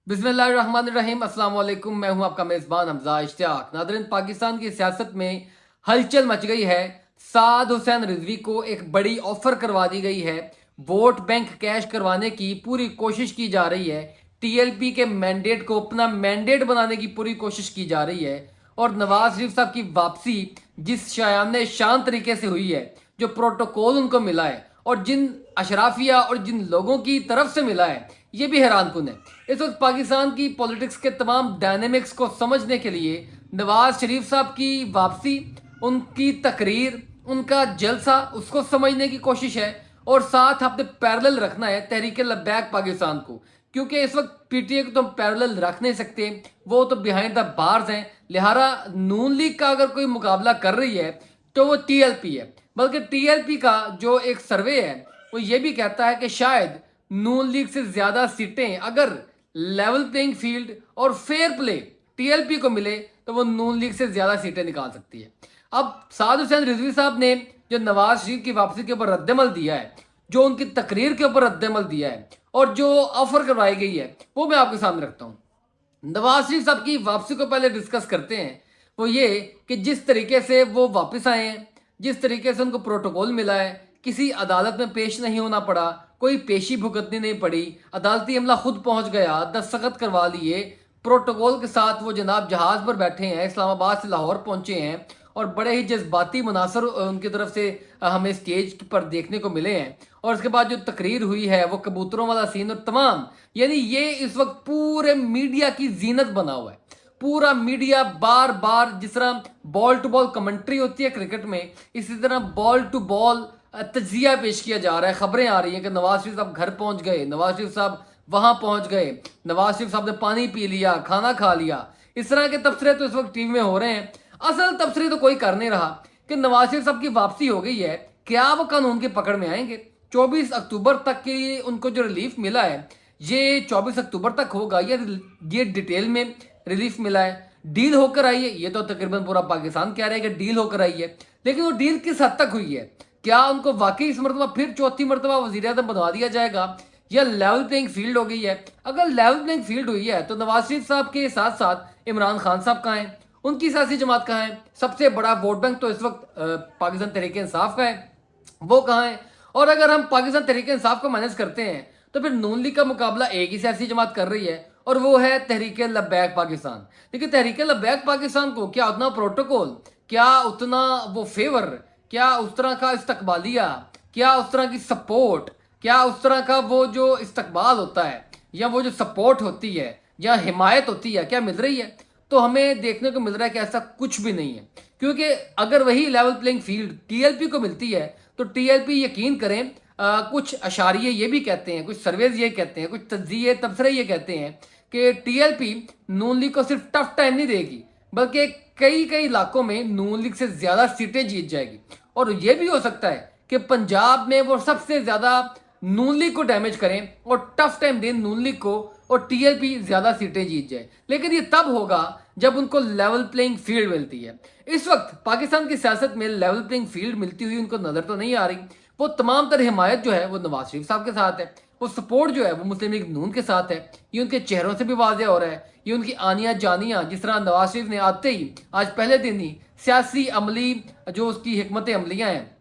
बिस्मिल्लाहिर्रहमानिर्रहीम। अस्सलाम वालेकुम। मैं हूं आपका मेज़बान हमजा इश्तियाक। नादरीन, पाकिस्तान की सियासत में हलचल मच गई है। साद हुसैन रिजवी को एक बड़ी ऑफर करवा दी गई है। वोट बैंक कैश करवाने की पूरी कोशिश की जा रही है। टीएलपी के मैंडेट को अपना मैंडेट बनाने की पूरी कोशिश की जा रही है। और नवाज शरीफ साहब की वापसी जिस शायान शान तरीके से हुई है, जो प्रोटोकॉल उनको मिला है और जिन अशराफिया और जिन लोगों की तरफ से मिला है, ये भी हैरान कुन है। इस वक्त पाकिस्तान की पॉलिटिक्स के तमाम डायनेमिक्स को समझने के लिए नवाज शरीफ साहब की वापसी, उनकी तकरीर, उनका जलसा, उसको समझने की कोशिश है। और साथ आपने पैरेलल रखना है तहरीक लब्बैक पाकिस्तान को, क्योंकि इस वक्त पीटीए को तो हम पैरेलल रख नहीं सकते, वो तो बिहाइंड द बार्स हैं। लिहाजा नून लीग का अगर कोई मुकाबला कर रही है तो वो टीएलपी है। बल्कि टीएलपी का जो एक सर्वे है वो ये भी कहता है कि शायद नून लीग से ज्यादा सीटें अगर लेवल प्लेइंग फील्ड और फेयर प्ले टीएलपी को मिले तो वो नून लीग से ज्यादा सीटें निकाल सकती है। अब साद हुसैन रिजवी साहब ने जो नवाज शरीफ की वापसी के ऊपर रद्दमल दिया है, जो उनकी तकरीर के ऊपर रद्दमल दिया है और जो ऑफर करवाई गई है, वो मैं आपके सामने रखता हूँ। नवाज शरीफ साहब की वापसी को पहले डिस्कस करते हैं। वो ये कि जिस तरीके से वो वापस आए हैं, जिस तरीके से उनको प्रोटोकॉल मिला है, किसी अदालत में पेश नहीं होना पड़ा, कोई पेशी भुगतनी नहीं पड़ी, अदालती अमला खुद पहुंच गया, दस्तखत करवा लिए, प्रोटोकॉल के साथ वो जनाब जहाज पर बैठे हैं, इस्लामाबाद से लाहौर पहुंचे हैं और बड़े ही जज्बाती मनासर उनकी तरफ से हमें स्टेज पर देखने को मिले हैं। और उसके बाद जो तकरीर हुई है वो कबूतरों वाला सीन और तमाम, यानी ये इस वक्त पूरे मीडिया की जीनत बना हुआ है। पूरा मीडिया बार बार, जिस तरह बॉल टू बॉल कमेंट्री होती है क्रिकेट में, इसी तरह बॉल टू बॉल तजिया पेश किया जा रहा है। खबरें आ रही हैं कि नवाज शरीफ साहब घर पहुंच गए, नवाज शरीफ साहब वहां पहुंच गए, नवाज शरीफ साहब ने पानी पी लिया, खाना खा लिया। इस तरह के तबसरे तो इस वक्त टीवी में हो रहे हैं। असल तबसरे तो कोई कर नहीं रहा कि नवाज शरीफ साहब की वापसी हो गई है, क्या वो कानून की पकड़ में आएंगे? 24 अक्टूबर तक के उनको जो रिलीफ मिला है, ये 24 अक्टूबर तक होगा या ये डिटेल में रिलीफ मिला है? डील होकर आई है, ये तो तकरीबन पूरा पाकिस्तान कह रहा है कि डील होकर आई है, लेकिन वो डील किस हद तक हुई है? क्या उनको वाकई इस मरतबा फिर चौथी मरतबा वजीर आजम बनवा दिया जाएगा या लेवल प्लेइंग फील्ड हो गई है? अगर लेवल प्लेइंग फील्ड हुई है तो नवाज शरीफ साहब के साथ साथ इमरान खान साहब कहाँ हैं? उनकी सियासी जमात कहाँ है? सबसे बड़ा वोट बैंक तो इस वक्त पाकिस्तान तहरीक इंसाफ का है, वो कहाँ है? और अगर हम पाकिस्तान तहरीक इंसाफ को मैनेज करते हैं तो फिर नून लीग का मुकाबला एक ही सियासी जमात कर रही है और वो है तहरीक लब्बैक पाकिस्तान। लेकिन तहरीक लब्बैक पाकिस्तान को क्या उतना प्रोटोकॉल, क्या उतना वो फेवर, क्या उस तरह का इस्तकबालिया, क्या उस तरह की सपोर्ट, क्या उस तरह का वो जो इस्तकबाल होता है या वो जो सपोर्ट होती है या हिमायत होती है, क्या मिल रही है? तो हमें देखने को मिल रहा है कि ऐसा कुछ भी नहीं है। क्योंकि अगर वही लेवल प्लेइंग फील्ड टीएलपी को मिलती है तो टीएलपी, यकीन करें, कुछ अशारिये ये भी कहते हैं, कुछ सर्वेज ये कहते हैं, कुछ तज्जिए तबसरे ये कहते हैं कि टीएलपी नून लीग को सिर्फ टफ टाइम नहीं देगी, बल्कि कई कई इलाकों में नून लीग से ज्यादा सीटें जीत जाएगी। और ये भी हो सकता है कि पंजाब में वो सबसे ज्यादा नून लीग को डैमेज करें और टफ टाइम दें नून लीग को और टीएलपी ज्यादा सीटें जीत जाए। लेकिन ये तब होगा जब उनको लेवल प्लेइंग फील्ड मिलती है। इस वक्त पाकिस्तान की सियासत में लेवल प्लेइंग फील्ड मिलती हुई उनको नजर तो नहीं आ रही। वो तमाम तरह हिमायत जो है वो नवाज शरीफ साहब के साथ है, वो सपोर्ट जो है वो मुस्लिम लीग नून के साथ है। ये उनके चेहरों से भी वाज़ेह हो रहा है, ये उनकी आनिया जानिया, जिस तरह नवाज शरीफ ने आते ही आज पहले दिन ही सियासी अमली जो उसकी हिकमत अमलियाँ हैं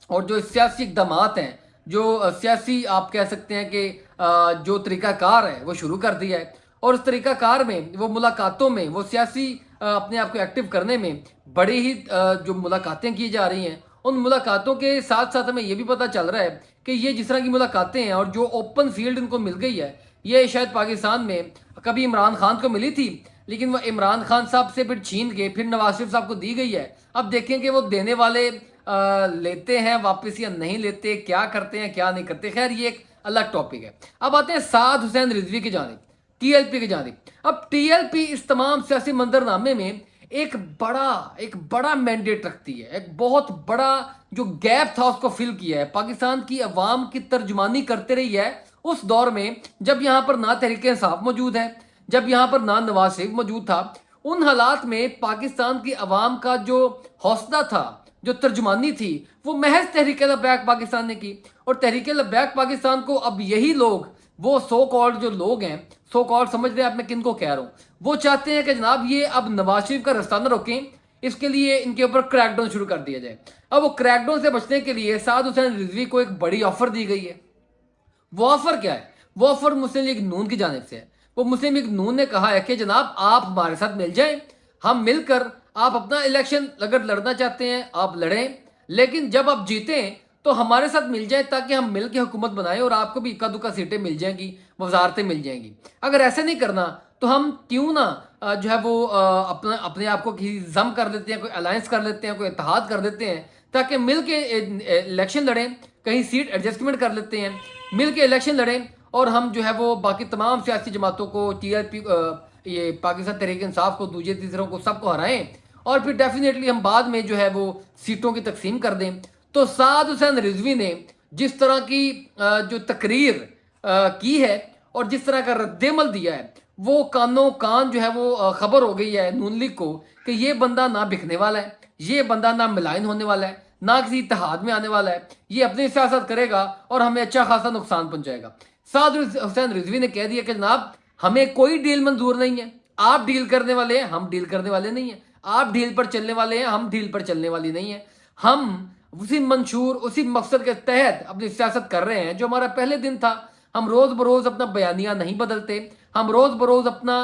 और जो सियासी इकदाम हैं, जो सियासी आप कह सकते हैं कि जो तरीकाकार है वो शुरू कर दिया है। और उस तरीकाकार में, वो मुलाकातों में, वो सियासी अपने आप को एक्टिव करने में बड़ी ही जो मुलाकातें की जा रही हैं, उन मुलाकातों के साथ साथ हमें ये भी पता चल रहा है कि ये जिस तरह की मुलाकातें हैं और जो ओपन फील्ड इनको मिल गई है, ये शायद पाकिस्तान में कभी इमरान खान को मिली थी, लेकिन वो इमरान खान साहब से फिर छीन के फिर नवाज शरीफ साहब को दी गई है। अब देखें कि वो देने वाले लेते हैं वापस या नहीं लेते, क्या करते हैं क्या नहीं करते। खैर, ये एक अलग टॉपिक है। अब आते हैं साद हुसैन रिजवी की जानिब, टीएलपी की जानिब। अब टीएलपी इस तमाम सियासी मंजरनामे में एक बड़ा मैंडेट रखती है, एक बहुत बड़ा जो गैप था उसको फिल किया है। पाकिस्तान की अवाम की तर्जुमानी करते रही है उस दौर में जब यहाँ पर ना तहरीक इंसाफ मौजूद है, जब यहाँ पर ना नवाज शरीफ मौजूद था। उन हालात में पाकिस्तान की अवाम का जो हौसला था, जो तर्जुमानी थी, वो महज तहरीक लब्बैक पाकिस्तान ने की। और तहरीक लब्बैक पाकिस्तान को अब यही लोग वो सो कॉल्ड जो लोग हैं, सो कॉल्ड समझ रहे हैं आप मैं किनको कह रहा हूं, वो चाहते हैं कि जनाब ये अब नवाज शरीफ का रास्ता न रोकें, इसके लिए इनके ऊपर क्रैकडाउन शुरू कर दिया जाए। अब वो क्रैकडाउन से बचने के लिए साद हुसैन रिजवी को एक बड़ी ऑफर दी गई है। वो ऑफर क्या है? वो ऑफर मुस्लिम लीग नून की जानिब से है। वो मुस्लिम लीग नून ने कहा है कि जनाब आप हमारे साथ मिल जाएं, हम मिलकर आप अपना इलेक्शन अगर लड़ना चाहते हैं आप लड़ें, लेकिन जब आप जीतें तो हमारे साथ मिल जाए ताकि हम मिल के हुकूमत बनाएं और आपको भी इक्का दुक्का सीटें मिल जाएंगी, वजारतें मिल जाएंगी। अगर ऐसे नहीं करना तो हम क्यों ना जो है वो अपना अपने आप को किसी जम कर लेते हैं, कोई अलायंस कर लेते हैं, कोई इत्तेहाद कर देते हैं ताकि मिल के इलेक्शन लड़ें, कहीं सीट एडजस्टमेंट कर लेते हैं, मिल के इलेक्शन लड़ें और हम जो है वो बाकी तमाम सियासी जमातों को, टीआरपी, ये पाकिस्तान तहरीक इंसाफ को, दूसरे तीसरों को, सबको हराएं और फिर डेफिनेटली हम बाद में जो है वो सीटों की तकसीम कर दें। तो साद हुसैन रिजवी ने जिस तरह की जो तकरीर की है और जिस तरह का रद्देमल दिया है, वो कानों कान जो है वो खबर हो गई है नून लीग को कि ये बंदा ना बिकने वाला है, ये बंदा ना मिलाइन होने वाला है, ना किसी इत्तेहाद में आने वाला है, ये अपनी सियासत करेगा और हमें अच्छा खासा नुकसान पहुंचाएगा। साद हुसैन रिजवी ने कह दिया कि जनाब हमें कोई डील मंजूर नहीं है, आप डील करने वाले हैं, हम डील करने वाले नहीं है, आप डील पर चलने वाले हैं, हम डील पर चलने वाली नहीं है। हम उसी मंशूर, उसी मकसद के तहत अपनी सियासत कर रहे हैं जो हमारा पहले दिन था। हम रोज बरोज अपना बयानिया नहीं बदलते, हम रोज बरोज अपना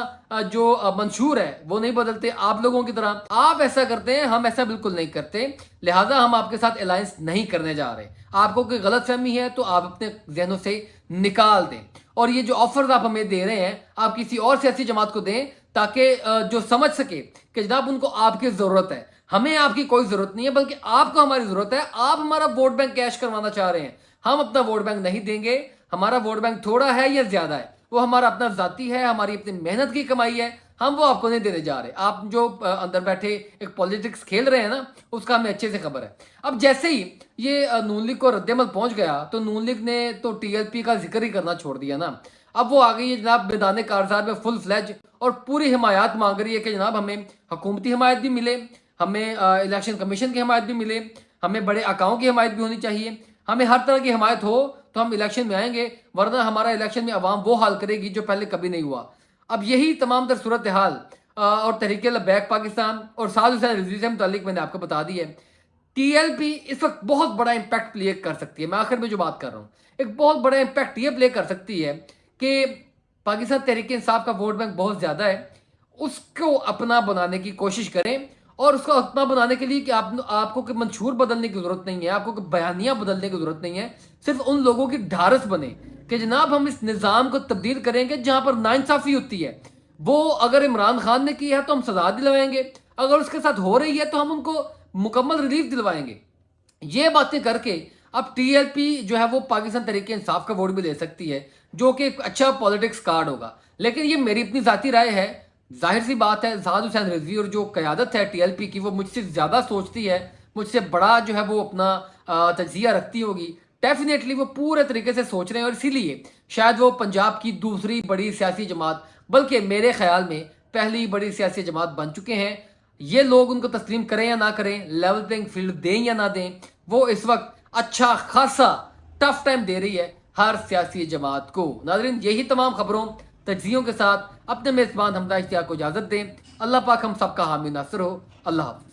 जो मंशूर है वो नहीं बदलते आप लोगों की तरह। आप ऐसा करते हैं, हम ऐसा बिल्कुल नहीं करते, लिहाजा हम आपके साथ अलायंस नहीं करने जा रहे। आपको कोई गलत फहमी है तो आप अपने जहनों से निकाल दें और ये जो ऑफर्स आप हमें दे रहे हैं आप किसी और सियासी जमात को दें ताकि जो समझ सके कि जनाब उनको आपकी जरूरत है, हमें आपकी कोई जरूरत नहीं है, बल्कि आपको हमारी जरूरत है। आप हमारा वोट बैंक कैश करवाना चाह रहे हैं, हम अपना वोट बैंक नहीं देंगे। हमारा वोट बैंक थोड़ा है या ज्यादा है वो हमारा अपना जाती है, हमारी अपनी मेहनत की कमाई है, हम वो आपको नहीं देने जा रहे। आप जो अंदर बैठे एक पॉलिटिक्स खेल रहे हैं ना, उसका हमें अच्छे से खबर है। अब जैसे ही ये नून लीग को रद्देमल पहुंच गया तो नून लीग ने तो टीएलपी का जिक्र ही करना छोड़ दिया ना। अब वो आ गई है जनाब मैदान कारजार में फुल फ्लैज और पूरी हिमायत मांग रही है कि जनाब हमें हुकूमती हिमायत भी मिले, हमें इलेक्शन कमीशन की हिमायत भी मिले, हमें बड़े अकाओं की हिमायत भी होनी चाहिए, हमें हर तरह की हिमायत हो तो हम इलेक्शन में आएंगे, वरना हमारा इलेक्शन में अवाम वो हाल करेगी जो पहले कभी नहीं हुआ। अब यही तमाम तर सूरत हाल और तहरीक लबैक पाकिस्तान और साद हुसैन रिजवी से मुतालिक मैंने आपको बता दी है। टीएलपी इस वक्त बहुत बड़ा इंपैक्ट प्ले कर सकती है। मैं आखिर में जो बात कर रहा हूँ, एक बहुत बड़ा इंपैक्ट ये प्ले कर सकती है कि पाकिस्तान तहरीक इंसाफ का वोट बैंक बहुत ज्यादा है, उसको अपना बनाने की कोशिश करें और उसको अपना बनाने के लिए कि आपको कोई मंशूर बदलने की जरूरत नहीं है, आपको कोई बयानियां बदलने की जरूरत नहीं है। सिर्फ उन लोगों की ढारस बने कि जनाब हम इस निज़ाम को तब्दील करेंगे जहां पर नाइंसाफी होती है। वो अगर इमरान खान ने की है तो हम सजा दिलवाएंगे, अगर उसके साथ हो रही है तो हम उनको मुकम्मल रिलीफ दिलवाएंगे। ये बातें करके अब टीएलपी जो है वो पाकिस्तान तहरीक इंसाफ का वोट भी ले सकती है, जो कि एक अच्छा पॉलिटिक्स कार्ड होगा। लेकिन ये मेरी अपनी जाती राय है। जाहिर सी बात है साद हुसैन रिजवी और जो क़यादत है टीएलपी की वो मुझसे ज़्यादा सोचती है, मुझसे बड़ा जो है वो अपना तजिया रखती होगी। डेफिनेटली वो पूरे तरीके से सोच रहे हैं और इसीलिए शायद वो पंजाब की दूसरी बड़ी सियासी जमात, बल्कि मेरे ख्याल में पहली बड़ी सियासी जमात बन चुके हैं। ये लोग उनको तस्लीम करें या ना करें, लेवल प्लेइंग फील्ड दें या ना दें, वो इस वक्त अच्छा खासा टफ टाइम दे रही है हर सियासी जमात को। नाज़रीन, यही तमाम खबरों तज्जियों के साथ अपने मेज़बान हमदा इश्तियाक को इजाज़त दें। अल्लाह पाक हम सबका हामी नासिर हो। अल्लाह हाफ़िज़।